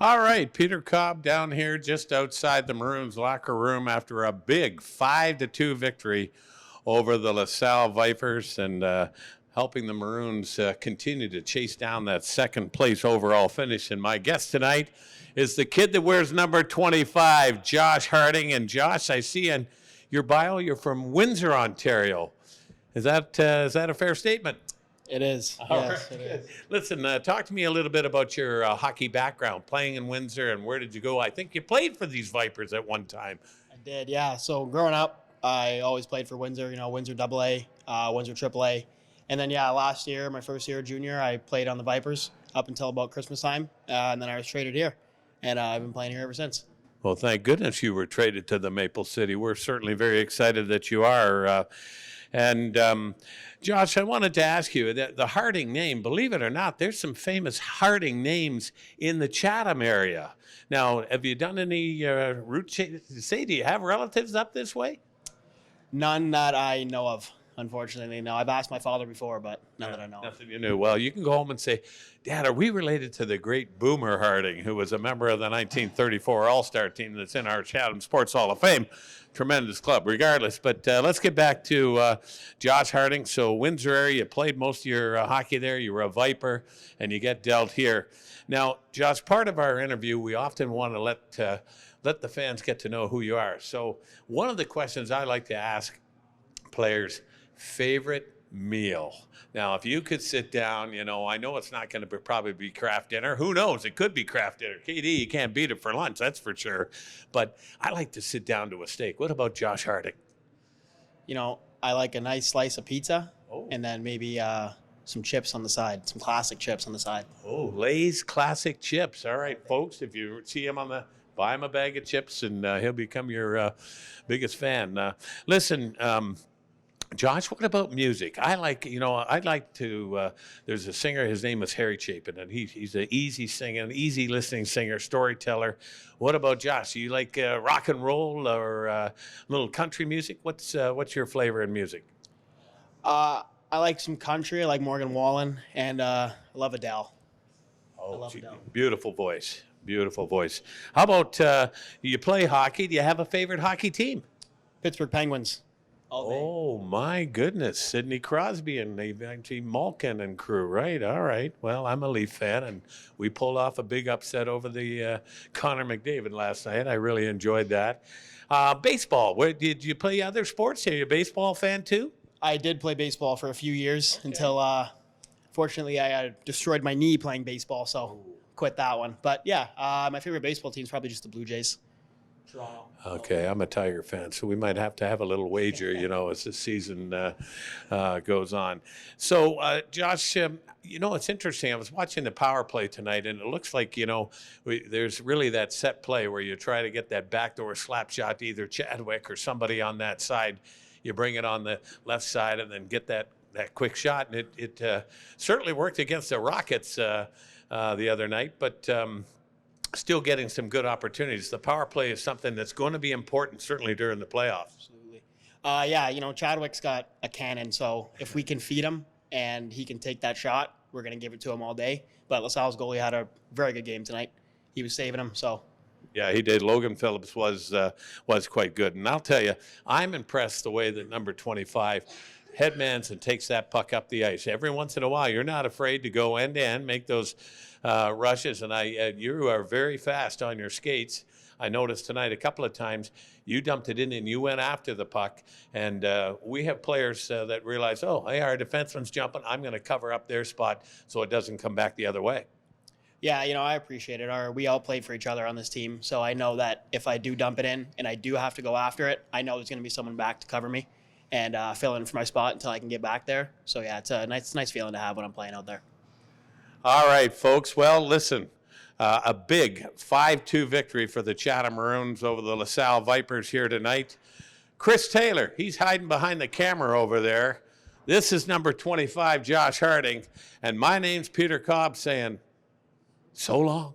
All right, Peter Cobb down here just outside the Maroons locker room after a big 5-2 victory over the LaSalle Vipers and helping the Maroons continue to chase down that second place overall finish. And my guest tonight is the kid that wears number 25, Josh Harding. And Josh, I see in your bio you're from Windsor, Ontario. Is that a fair statement? It is. Yes, it is. Listen, talk to me a little bit about your hockey background, playing in Windsor, and where did you go? I think you played for these Vipers at one time. I did, yeah. So growing up, I always played for Windsor, Windsor AA, Windsor AAA. And then, last year, my first year junior, I played on the Vipers up until about Christmas time. And then I was traded here. And I've been playing here ever since. Well, thank goodness you were traded to the Maple City. We're certainly very excited that you are. And Josh, I wanted to ask you that the Harding name, believe it or not, there's some famous Harding names in the Chatham area. Now, have you done any route say? Do you have relatives up this way? None that I know of, unfortunately. No, I've asked my father before, but none that I know of. Nothing you knew. Well, you can go home and say, Dad, are we related to the great Boomer Harding, who was a member of the 1934 All-Star team that's in our Chatham Sports Hall of Fame? Tremendous club, regardless. But let's get back to Josh Harding. So Windsor area, you played most of your hockey there. You were a Viper, and you get dealt here. Now, Josh, part of our interview, we often want to let the fans get to know who you are. So one of the questions I like to ask players, favorite meal. Now, if you could sit down, I know it's not going to probably be craft dinner. Who knows? It could be craft dinner. KD, you can't beat it for lunch, that's for sure. But I like to sit down to a steak. What about Josh Harding? I like a nice slice of pizza and then maybe some chips on the side, some classic chips on the side. Oh, Lay's classic chips. All right, folks, if you see him buy him a bag of chips and he'll become your biggest fan. Listen, Josh, what about music? I'd like to, there's a singer, his name is Harry Chapin, and he's an easy singing, easy listening singer, storyteller. What about Josh? Do you like rock and roll or a little country music? What's your flavor in music? I like some country. I like Morgan Wallen, and I love Adele. Oh, I love Adele. Beautiful voice. Beautiful voice. How about you play hockey? Do you have a favorite hockey team? Pittsburgh Penguins. Oh, my goodness. Sidney Crosby and T. Malkin and crew, right? All right. Well, I'm a Leaf fan, and we pulled off a big upset over the Connor McDavid last night. I really enjoyed that. Baseball. Did you play other sports? Are you a baseball fan, too? I did play baseball for a few years until, fortunately, I destroyed my knee playing baseball, so quit that one. But, my favorite baseball team is probably just the Blue Jays. Toronto. Okay, I'm a Tiger fan, so we might have to have a little wager, as the season goes on. So, Josh, it's interesting. I was watching the power play tonight, and it looks like, there's really that set play where you try to get that backdoor slap shot to either Chadwick or somebody on that side. You bring it on the left side and then get that quick shot, and it certainly worked against the Rockets the other night, but still getting some good opportunities. The power play is something that's going to be important, certainly during the playoffs. Absolutely. Chadwick's got a cannon, so if we can feed him and he can take that shot, we're going to give it to him all day. But LaSalle's goalie had a very good game tonight. He was saving him, so. Yeah, he did. Logan Phillips was quite good. And I'll tell you, I'm impressed the way that number 25 headmans and takes that puck up the ice. Every once in a while, you're not afraid to go end-to-end, make those rushes, and you are very fast on your skates. I noticed tonight a couple of times you dumped it in and you went after the puck, and we have players that realize, hey, our defenseman's jumping, I'm going to cover up their spot so it doesn't come back the other way. Yeah, I appreciate it. We all played for each other on this team, so I know that if I do dump it in and I do have to go after it, I know there's going to be someone back to cover me and fill in for my spot until I can get back there. So, it's a nice feeling to have when I'm playing out there. All right, folks. Well, listen, a big 5-2 victory for the Chatham Maroons over the LaSalle Vipers here tonight. Chris Taylor, he's hiding behind the camera over there. This is number 25, Josh Harding, and my name's Peter Cobb saying, so long.